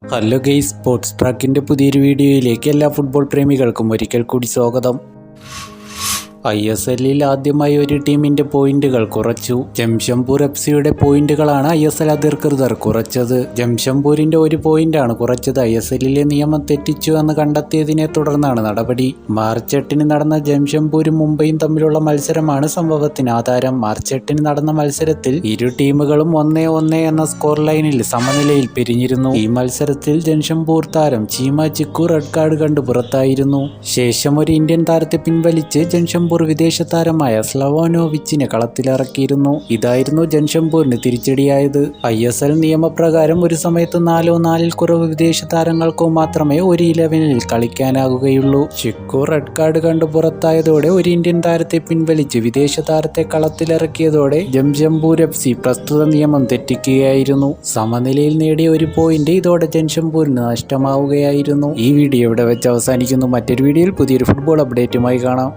Hello guys, sports ട്രാക്കിൻ്റെ പുതിയൊരു വീഡിയോയിലേക്ക് എല്ലാ ഫുട്ബോൾ പ്രേമികൾക്കും ഒരിക്കൽ കൂടി സ്വാഗതം. ISLൽ ആദ്യമായി ഒരു ടീമിന്റെ പോയിന്റുകൾ കുറച്ചു. ജംഷഡ്പൂർ FC പോയിന്റുകളാണ് ISL അധികൃതർ കുറച്ചത്. ജംഷഡ്പൂരിന്റെ ഒരു പോയിന്റാണ് കുറച്ചത്. ISLലെ നിയമം തെറ്റിച്ചു എന്ന് കണ്ടെത്തിയതിനെ തുടർന്നാണ് നടപടി. മാർച്ച് 8 നടന്ന ജംഷഡ്പൂരും മുംബൈയും തമ്മിലുള്ള മത്സരമാണ് സംഭവത്തിന് ആധാരം. മാർച്ച് 8 നടന്ന മത്സരത്തിൽ ഇരു ടീമുകളും 1-1 എന്ന സ്കോർ ലൈനിൽ സമനിലയിൽ പിരിഞ്ഞിരുന്നു. ഈ മത്സരത്തിൽ ജംഷഡ്പൂർ താരം ചീമ ചിക്കു റെഡ് കാർഡ് കണ്ട് പുറത്തായിരുന്നു. ശേഷം ഒരു ഇന്ത്യൻ താരത്തെ പിൻവലിച്ച് ജംഷഡ്പൂർ വിദേശ താരമായ സ്ലവോനോവിച്ചിനെ കളത്തിലിറക്കിയിരുന്നു. ഇതായിരുന്നു ജംഷഡ്പൂരിന് തിരിച്ചടിയായത്. ISL നിയമപ്രകാരം ഒരു സമയത്ത് 4 കുറവ് വിദേശ താരങ്ങൾക്കോ മാത്രമേ ഒരു 11-ൽ കളിക്കാനാകുകയുള്ളൂ. ചിക്കു റെഡ് കാർഡ് കണ്ട് പുറത്തായതോടെ ഒരു ഇന്ത്യൻ താരത്തെ പിൻവലിച്ച് വിദേശ താരത്തെ കളത്തിലിറക്കിയതോടെ ജംഷഡ്പൂർ FC പ്രസ്തുത നിയമം തെറ്റിക്കുകയായിരുന്നു. സമനിലയിൽ നേടിയ ഒരു പോയിന്റ് ഇതോടെ ജംഷഡ്പൂരിന് നഷ്ടമാവുകയായിരുന്നു. ഈ വീഡിയോ ഇവിടെ വെച്ച് അവസാനിക്കുന്നു. മറ്റൊരു വീഡിയോയിൽ പുതിയൊരു ഫുട്ബോൾ അപ്ഡേറ്റുമായി കാണാം.